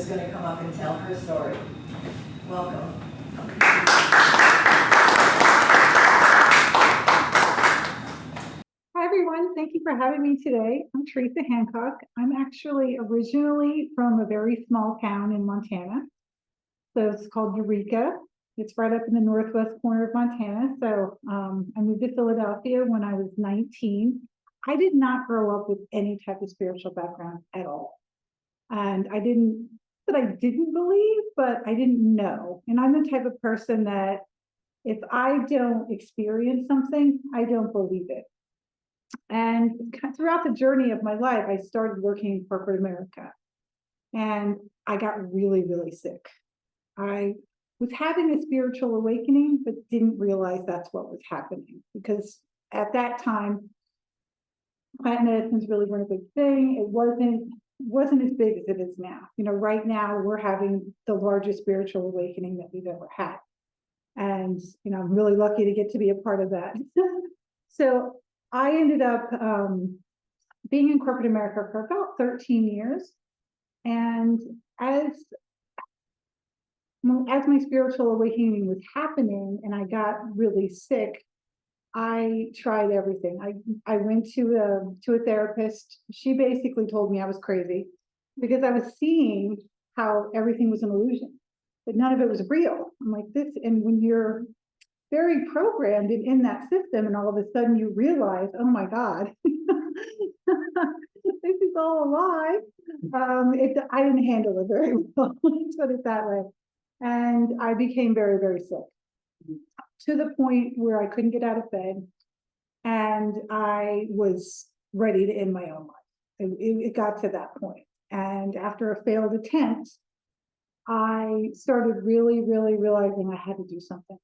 going to come up and tell her story. Welcome. Hi, everyone. Thank you for having me today. I'm Teresa Hancock. I'm actually originally from a very small town in Montana. So it's called Eureka. It's right up in the northwest corner of Montana. So I moved to Philadelphia when I was 19. I did not grow up with any type of spiritual background at all. And I didn't believe, but I didn't know. And I'm the type of person that if I don't experience something, I don't believe it. And throughout the journey of my life, I started working in corporate America. And I got really, really sick. I was having a spiritual awakening, but didn't realize that's what was happening. Because at that time, plant medicines really weren't a big thing. It wasn't as big as it is now. You know, right now we're having the largest spiritual awakening that we've ever had. And, you know, I'm really lucky to get to be a part of that. So I ended up being in corporate America for about 13 years. And as my spiritual awakening was happening and I got really sick, I tried everything. I went to a therapist. She basically told me I was crazy because I was seeing how everything was an illusion, but none of it was real. I'm like this, and when you're very programmed and in that system, and all of a sudden you realize, oh my God, this is all a lie. I didn't handle it very well. Let's put it that way. And I became very, very sick, to the point where I couldn't get out of bed, and I was ready to end my own life. It got to that point. And after a failed attempt, I started really, really realizing I had to do something.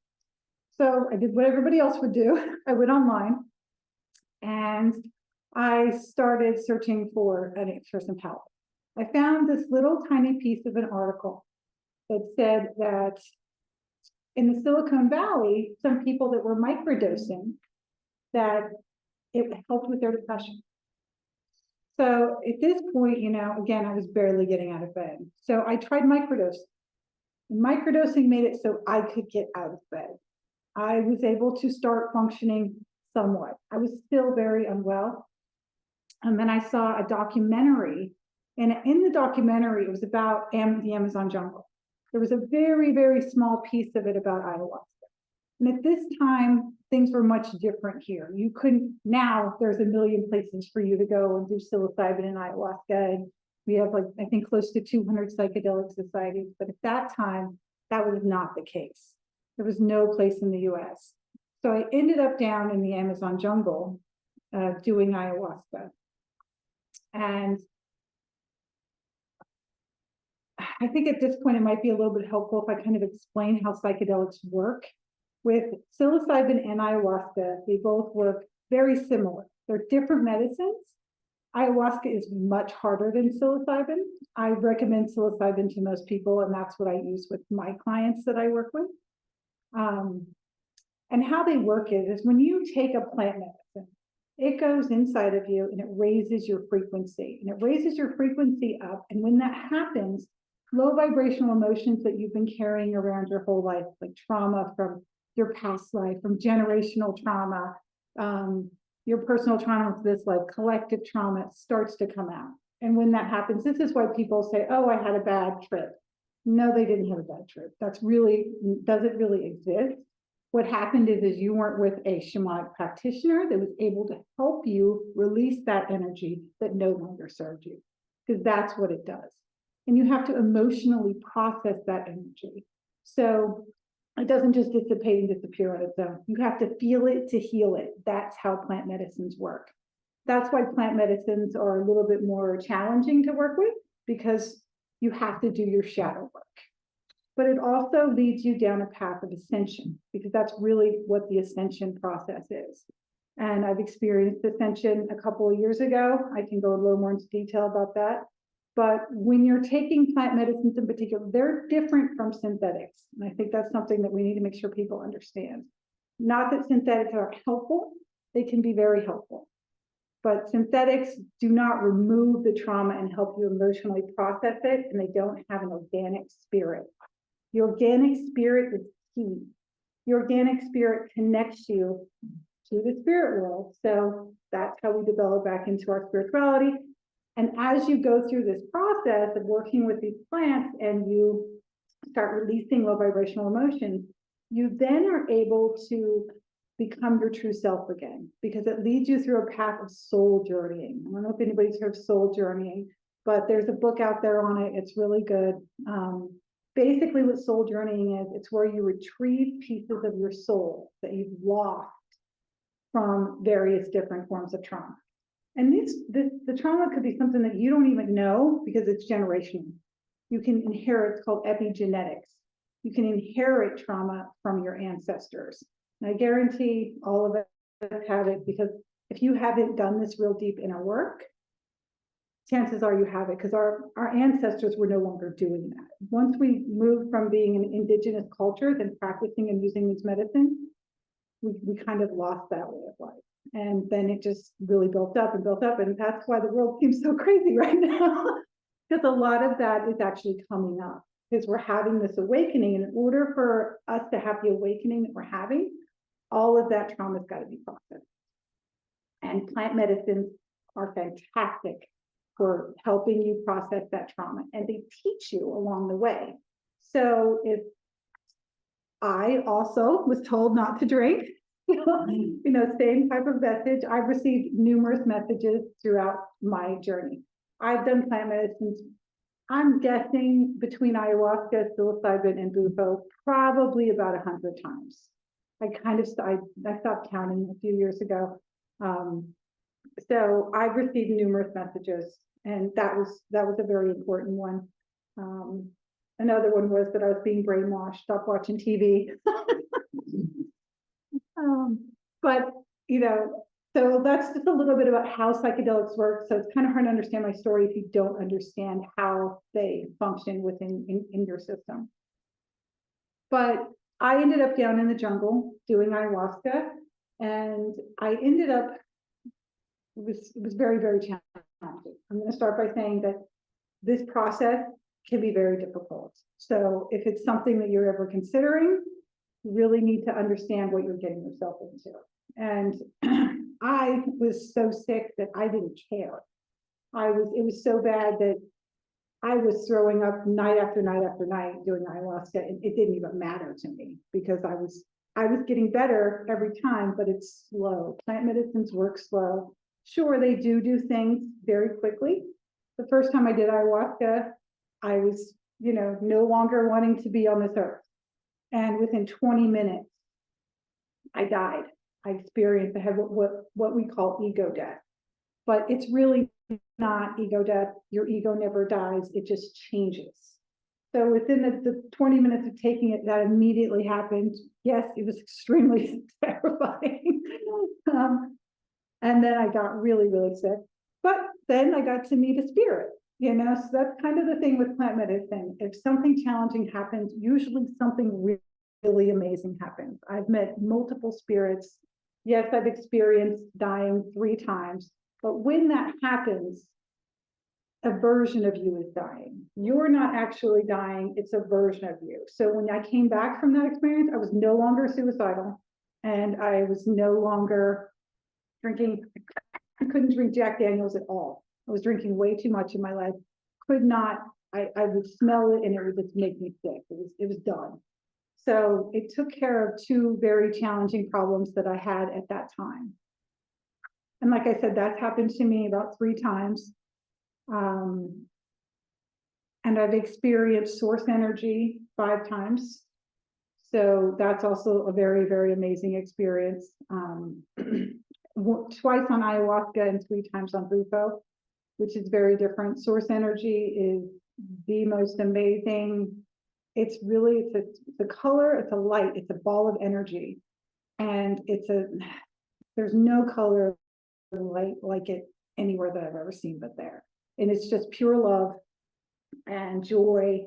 So I did what everybody else would do. I went online and I started searching for some help. I found this little tiny piece of an article that said that in the Silicon Valley, some people that were microdosing, that it helped with their depression. So at this point, you know, again, I was barely getting out of bed. So I tried microdosing. And microdosing made it so I could get out of bed. I was able to start functioning somewhat. I was still very unwell. And then I saw a documentary, and in the documentary, it was about the Amazon jungle. There was a very, very small piece of it about ayahuasca. And at this time, things were much different here. You couldn't, now there's a million places for you to go and do psilocybin and ayahuasca. And we have like, I think close to 200 psychedelic societies. But at that time, that was not the case. There was no place in the US. So I ended up down in the Amazon jungle doing ayahuasca. And I think at this point, it might be a little bit helpful if I kind of explain how psychedelics work. With psilocybin and ayahuasca, they both work very similar. They're different medicines. Ayahuasca is much harder than psilocybin. I recommend psilocybin to most people, and that's what I use with my clients that I work with. And how they work is when you take a plant medicine, it goes inside of you and it raises your frequency. And it raises your frequency up. And when that happens, low vibrational emotions that you've been carrying around your whole life, like trauma from your past life, from generational trauma, your personal trauma of this life, collective trauma, starts to come out. And when that happens, this is why people say, oh, I had a bad trip. No, they didn't have a bad trip. That's really, doesn't really exist. What happened is you weren't with a shamanic practitioner that was able to help you release that energy that no longer served you, because that's what it does. And you have to emotionally process that energy. So it doesn't just dissipate and disappear on its own. You have to feel it to heal it. That's how plant medicines work. That's why plant medicines are a little bit more challenging to work with, because you have to do your shadow work. But it also leads you down a path of ascension, because that's really what the ascension process is. And I've experienced ascension a couple of years ago. I can go a little more into detail about that. But when you're taking plant medicines in particular, they're different from synthetics. And I think that's something that we need to make sure people understand. Not that synthetics are helpful, they can be very helpful. But synthetics do not remove the trauma and help you emotionally process it, and they don't have an organic spirit. The organic spirit is key. The organic spirit connects you to the spirit world. So that's how we develop back into our spirituality. And as you go through this process of working with these plants and you start releasing low vibrational emotions, you then are able to become your true self again, because it leads you through a path of soul journeying. I don't know if anybody's heard of soul journeying, but there's a book out there on it. It's really good. Basically what soul journeying is, it's where you retrieve pieces of your soul that you've lost from various different forms of trauma. And the trauma could be something that you don't even know because it's generational. You can inherit, it's called epigenetics. You can inherit trauma from your ancestors. And I guarantee all of us have it, because if you haven't done this real deep inner work, chances are you have it, because our ancestors were no longer doing that. Once we moved from being an indigenous culture and practicing and using these medicines, we kind of lost that way of life. And then it just really built up and built up. And that's why the world seems so crazy right now, because a lot of that is actually coming up, because we're having this awakening. And in order for us to have the awakening that we're having, all of that trauma has got to be processed. And plant medicines are fantastic for helping you process that trauma, and they teach you along the way. So if I also was told not to drink, same type of message. I've received numerous messages throughout my journey. I've done plant medicines, I'm guessing between ayahuasca, psilocybin, and bufo, probably about 100 times. I stopped counting a few years ago. So I've received numerous messages, and that was a very important one. Another one was that I was being brainwashed, stop watching TV. But so that's just a little bit about how psychedelics work. So it's kind of hard to understand my story if you don't understand how they function within in your system. But I ended up down in the jungle doing ayahuasca, and I ended up, it was very, very challenging. I'm going to start by saying that this process can be very difficult. So if it's something that you're ever considering, you really need to understand what you're getting yourself into. And I was so sick that I didn't care. It was so bad that I was throwing up night after night after night doing ayahuasca. It didn't even matter to me, because I was getting better every time, but it's slow. Plant medicines work slow. Sure, they do things very quickly. The first time I did ayahuasca, I was, no longer wanting to be on this earth. And within 20 minutes, I died. I had what we call ego death. But it's really not ego death. Your ego never dies. It just changes. So within the 20 minutes of taking it, that immediately happened. Yes, it was extremely terrifying. And then I got really, really sick. But then I got to meet a spirit, so that's kind of the thing with plant medicine. If something challenging happens, usually something really amazing happens. I've met multiple spirits. Yes, I've experienced dying 3 times, but when that happens, a version of you is dying. You're not actually dying, it's a version of you. So when I came back from that experience, I was no longer suicidal, and I was no longer drinking. I couldn't drink Jack Daniels at all. I was drinking way too much in my life. Could not, I would smell it and it would just make me sick. It was done. So it took care of 2 very challenging problems that I had at that time. And like I said, that's happened to me about 3 times. And I've experienced source energy 5 times. So that's also a very, very amazing experience. Twice on ayahuasca and 3 times on bufo, which is very different. Source energy is the most amazing. It's a color, it's a light, it's a ball of energy. And there's no color like it anywhere that I've ever seen but there. And it's just pure love and joy,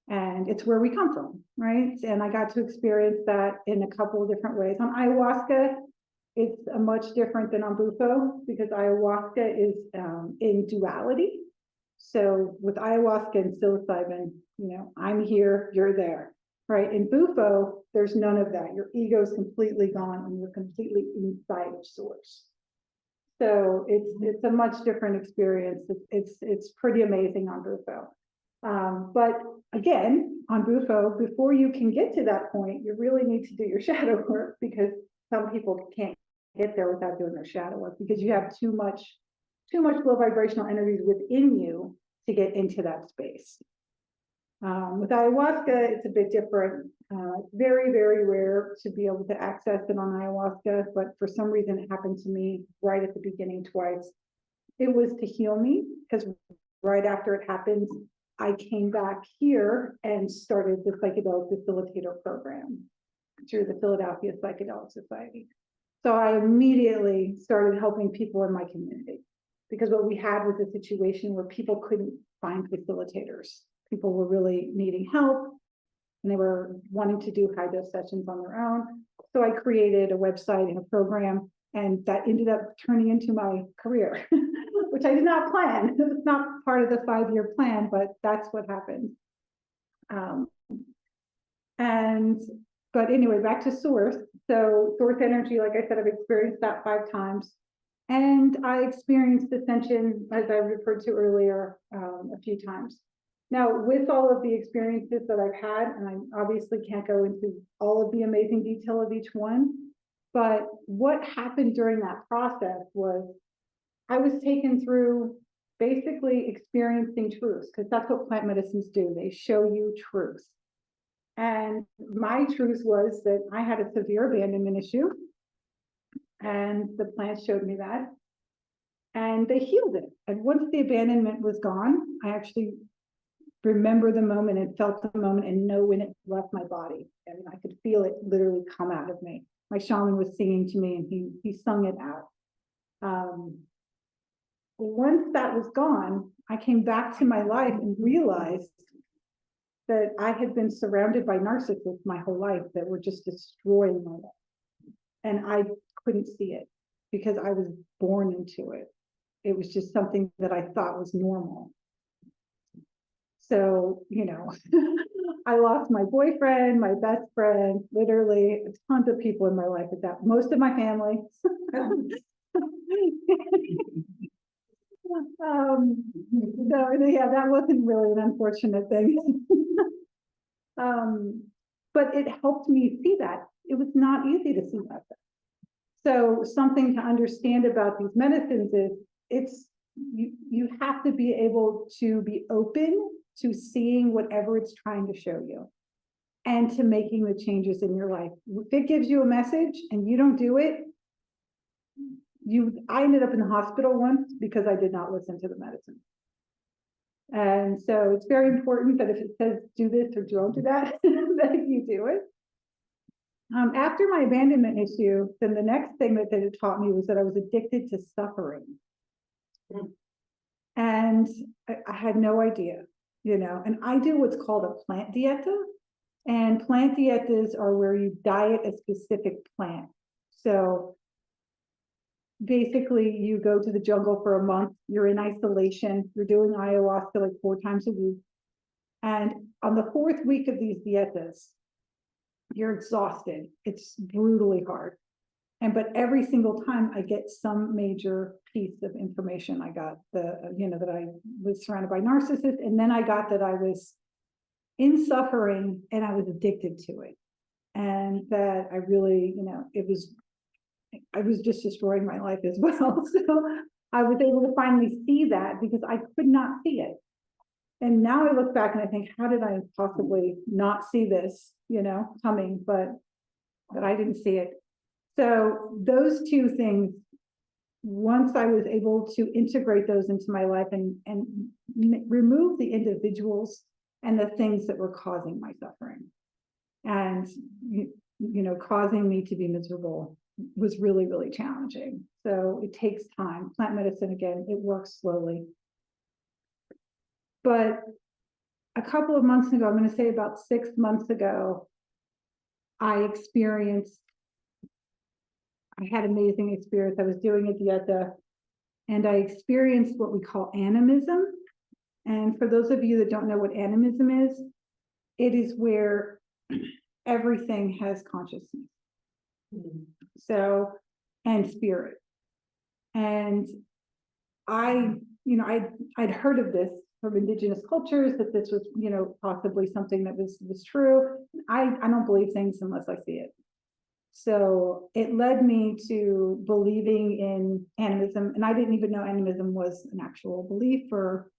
and it's where we come from, right? And I got to experience that in a couple of different ways. On ayahuasca, it's a much different than on Bufo because ayahuasca is in duality. So with ayahuasca and psilocybin, I'm here, you're there, right? In Bufo, there's none of that. Your ego is completely gone and you're completely inside of source. So it's a much different experience. It's pretty amazing on Bufo. But again, on Bufo, before you can get to that point, you really need to do your shadow work because some people can't get there without doing their shadow work because you have too much low vibrational energies within you to get into that space. With ayahuasca, it's a bit different. Very, very rare to be able to access it on ayahuasca, but for some reason it happened to me right at the beginning twice. It was to heal me because right after it happened, I came back here and started the psychedelic facilitator program through the Philadelphia Psychedelic Society. So I immediately started helping people in my community because what we had was a situation where people couldn't find facilitators. People were really needing help and they were wanting to do high dose sessions on their own. So I created a website and a program, and that ended up turning into my career, which I did not plan. It was not part of the 5-year plan, but that's what happened. But anyway, back to source. So source energy, like I said, I've experienced that 5 times. And I experienced ascension, as I referred to earlier, a few times. Now, with all of the experiences that I've had, and I obviously can't go into all of the amazing detail of each one, but what happened during that process was I was taken through basically experiencing truths, because that's what plant medicines do. They show you truths. And my truth was that I had a severe abandonment issue, and the plants showed me that, and they healed it. And once the abandonment was gone, I actually remember the moment and felt the moment and know when it left my body. And I could feel it literally come out of me. My shaman was singing to me and he sung it out. Once that was gone, I came back to my life and realized that I had been surrounded by narcissists my whole life that were just destroying my life. And I couldn't see it because I was born into it. It was just something that I thought was normal. So, I lost my boyfriend, my best friend, literally tons of people in my life at that, most of my family. So yeah, that wasn't really an unfortunate thing. But it helped me see that. It was not easy to see that. So something to understand about these medicines is you have to be able to be open to seeing whatever it's trying to show you and to making the changes in your life. If it gives you a message and you don't do it, I ended up in the hospital once because I did not listen to the medicine. And so it's very important that if it says do this or don't do that, that you do it. After my abandonment issue, then the next thing that it taught me was that I was addicted to suffering. And I had no idea, and I do what's called a plant dieta. And plant dietas are where you diet a specific plant. So basically you go to the jungle for a month, you're in isolation, you're doing ayahuasca like 4 times a week. And on the 4th week of these dietas, you're exhausted. It's brutally hard. But every single time I get some major piece of information. I got that I was surrounded by narcissists, and then I got that I was in suffering and I was addicted to it. And that I really, I was just destroying my life as well. So I was able to finally see that because I could not see it. And now I look back and I think, how did I possibly not see this, coming, but I didn't see it. So those 2 things, once I was able to integrate those into my life and remove the individuals and the things that were causing my suffering and, causing me to be miserable was really, really challenging. So it takes time. Plant medicine, again, it works slowly. But a couple of months ago, I'm going to say about 6 months ago, I experienced I had amazing experience. I was doing a dieta and I experienced what we call animism. And for those of you that don't know what animism is, it is where everything has consciousness. So, and spirit. And I'd heard of this from indigenous cultures, that this was, possibly something that was true. I don't believe things unless I see it. So it led me to believing in animism, and I didn't even know animism was an actual belief or,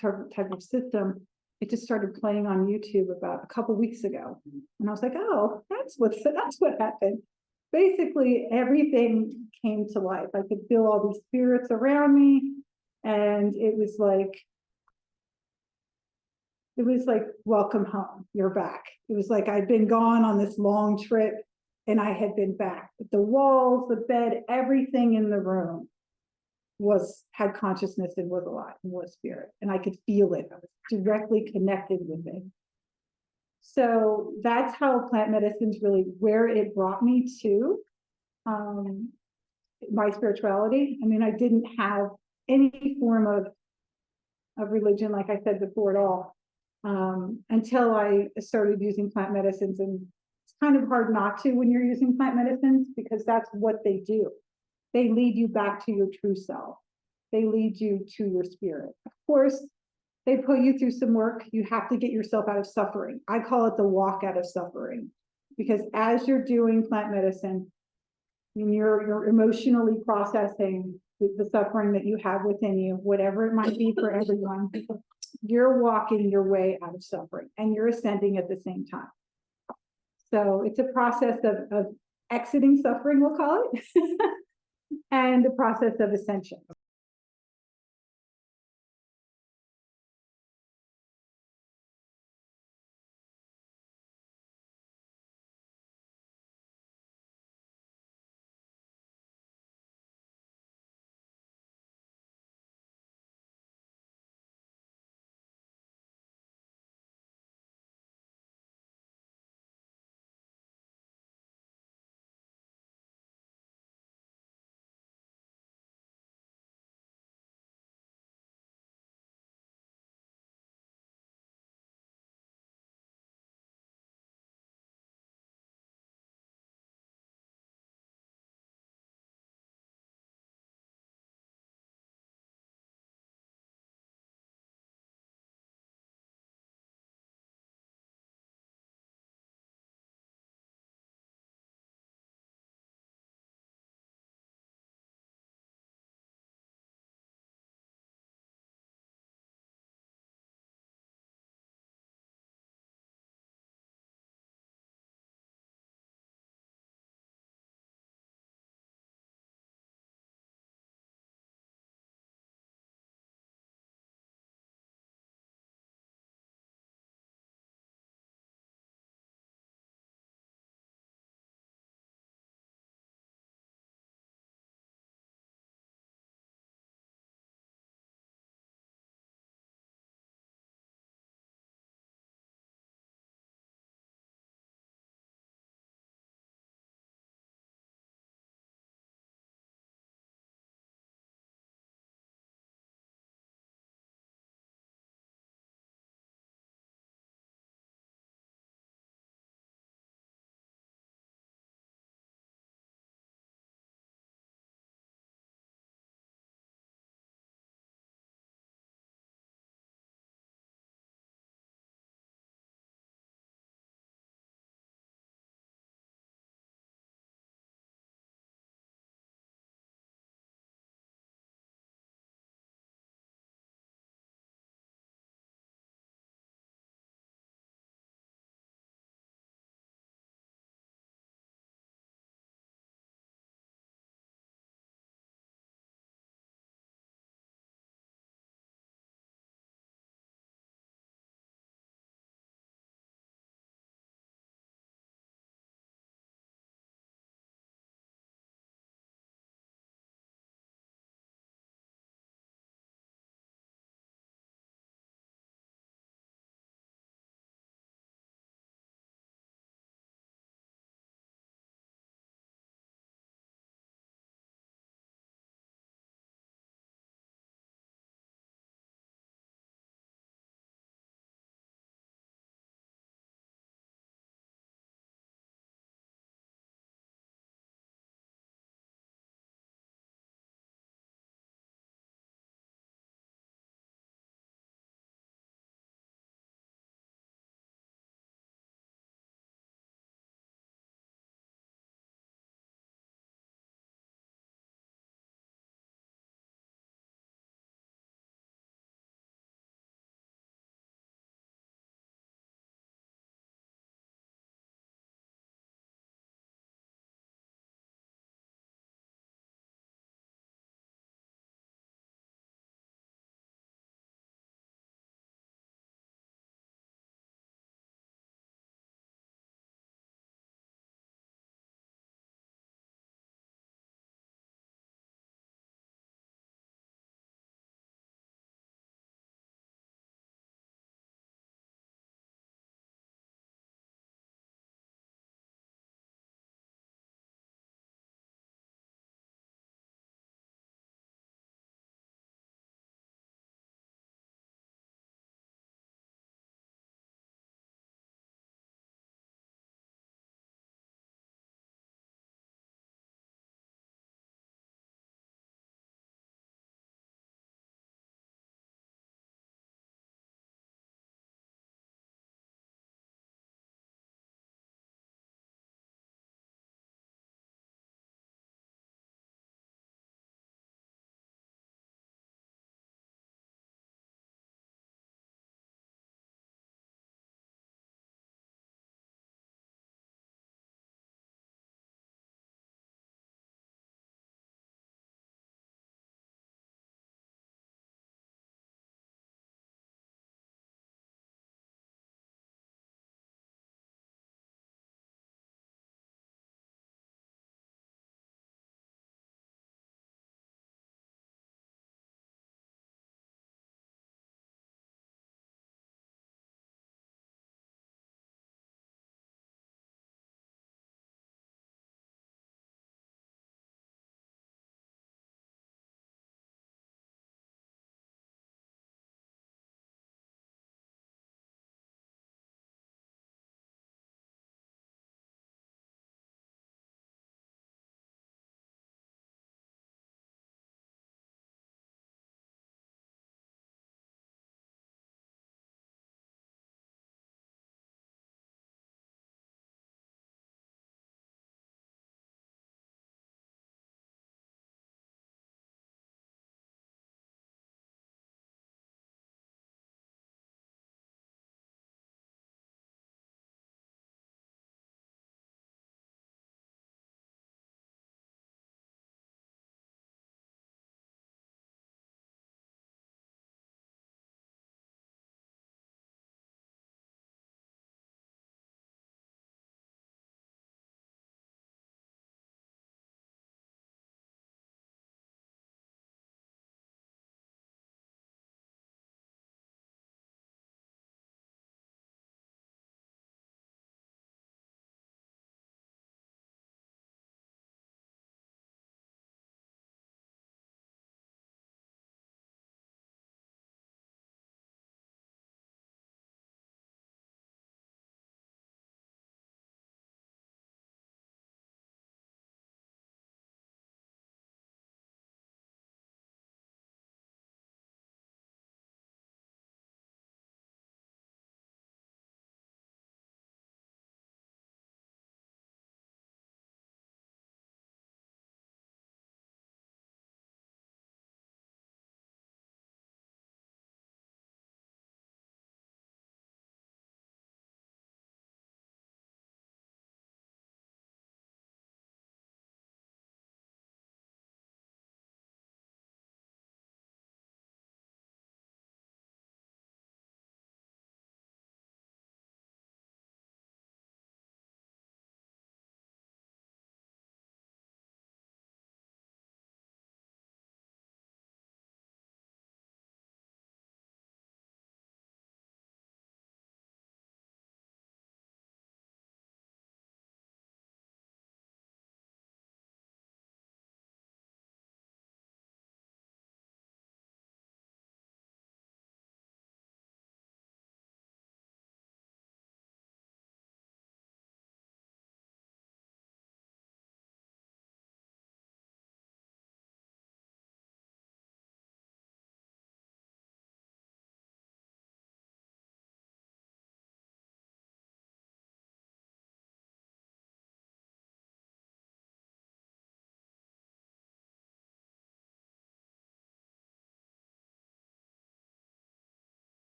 type of system. It just started playing on YouTube about a couple weeks ago. And I was like, oh, that's what happened. Basically, everything came to life. I could feel all these spirits around me. And it was like, welcome home, you're back. It was like I'd been gone on this long trip and I had been back. But the walls, the bed, everything in the room had consciousness and was alive and was spirit. And I could feel it. I was directly connected with it. So that's how plant medicine's really where it brought me to my spirituality. I mean, I didn't have any form of religion, like I said before, at all, until I started using plant medicines. And it's kind of hard not to when you're using plant medicines, because that's what they do. They lead you back to your true self. They lead you to your spirit. Of course, they put you through some work. You have to get yourself out of suffering. I call it the walk out of suffering, because as you're doing plant medicine, when you're emotionally processing the suffering that you have within you, whatever it might be for everyone, you're walking your way out of suffering and you're ascending at the same time. So it's a process of exiting suffering, we'll call it, and the process of ascension.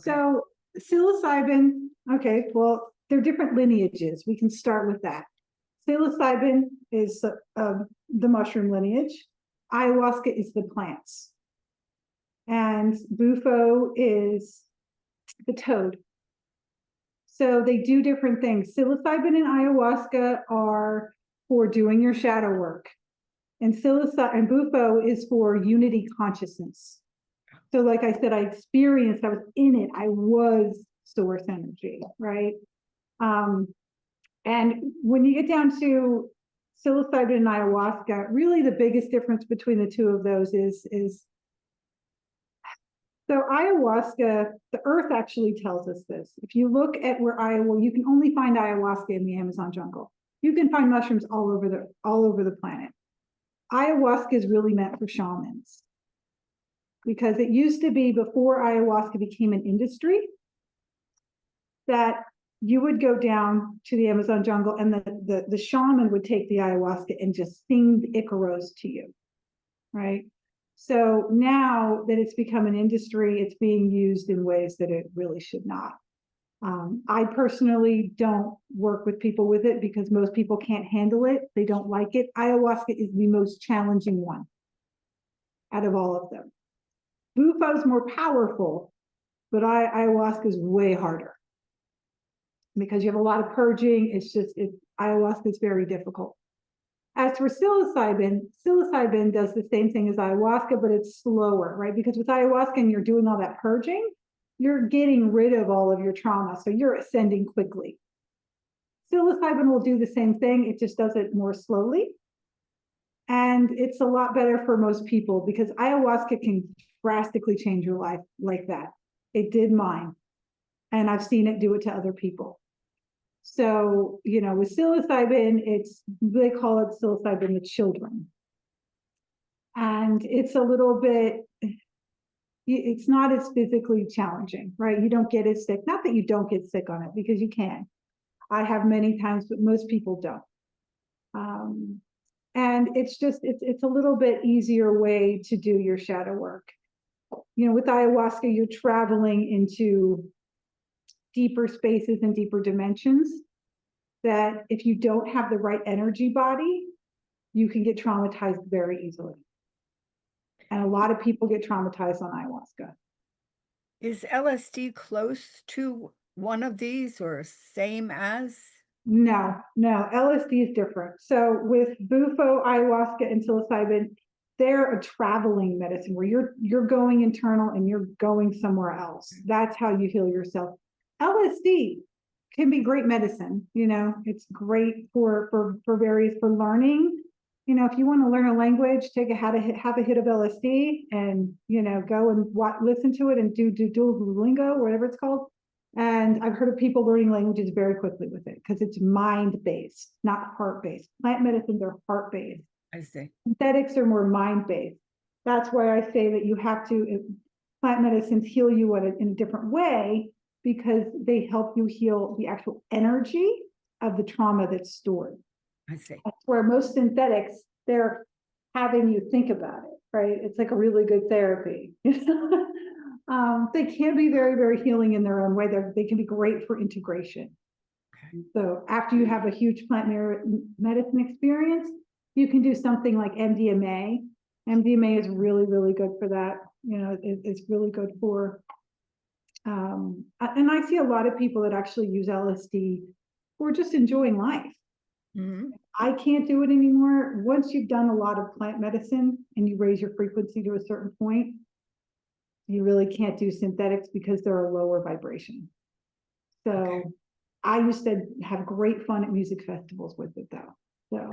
So psilocybin, okay, well, they're different lineages. We can start with that. Psilocybin is the mushroom lineage. Ayahuasca is the plants. And bufo is the toad. So they do different things. Psilocybin and ayahuasca are for doing your shadow work. And and bufo is for unity consciousness. So like I said, I experienced, I was in it. I was source energy, right? And when you get down to psilocybin and ayahuasca, really the biggest difference between the two of those is so ayahuasca, the earth actually tells us this. If you look at where you can only find ayahuasca in the Amazon jungle. You can find mushrooms all over the planet. Ayahuasca is really meant for shamans. Because it used to be, before ayahuasca became an industry, that you would go down to the Amazon jungle and the shaman would take the ayahuasca and just sing the Icaros to you, right? So now that it's become an industry, it's being used in ways that it really should not. I personally don't work with people with it because most people can't handle it. They don't like it. Ayahuasca is the most challenging one out of all of them. Bufo is more powerful, but ayahuasca is way harder because you have a lot of purging. It's just, ayahuasca is very difficult. As for psilocybin does the same thing as ayahuasca, but it's slower, right? Because with ayahuasca and you're doing all that purging, you're getting rid of all of your trauma. So you're ascending quickly. Psilocybin will do the same thing. It just does it more slowly. And it's a lot better for most people because ayahuasca can drastically change your life like that. It did mine. And I've seen it do it to other people. So, with psilocybin, they call it psilocybin with children. And it's a little bit, it's not as physically challenging, right? You don't get as sick. Not that you don't get sick on it, because you can. I have many times, but most people don't. And it's a little bit easier way to do your shadow work. With ayahuasca, you're traveling into deeper spaces and deeper dimensions that if you don't have the right energy body, you can get traumatized very easily. And a lot of people get traumatized on ayahuasca. Is LSD close to one of these or same as? No, LSD is different. So with bufo, ayahuasca, and psilocybin, they're a traveling medicine where you're going internal and you're going somewhere else. That's how you heal yourself. LSD can be great medicine. It's great for learning. If you want to learn a language, have a hit of LSD and go and listen to it and do Duolingo, whatever it's called. And I've heard of people learning languages very quickly with it because it's mind-based, not heart-based. Plant medicines are heart-based. I see. Synthetics are more mind-based. That's why I say that plant medicines heal you in a different way because they help you heal the actual energy of the trauma that's stored. I see. That's where most synthetics, they're having you think about it, right? It's like a really good therapy. They can be very, very healing in their own way. They can be great for integration. Okay. So after you have a huge plant medicine experience, you can do something like MDMA. MDMA is really, really good for that. It's really good for, and I see a lot of people that actually use LSD for just enjoying life. Mm-hmm. I can't do it anymore. Once you've done a lot of plant medicine and you raise your frequency to a certain point, you really can't do synthetics because they're a lower vibration. So okay. I used to have great fun at music festivals with it though. So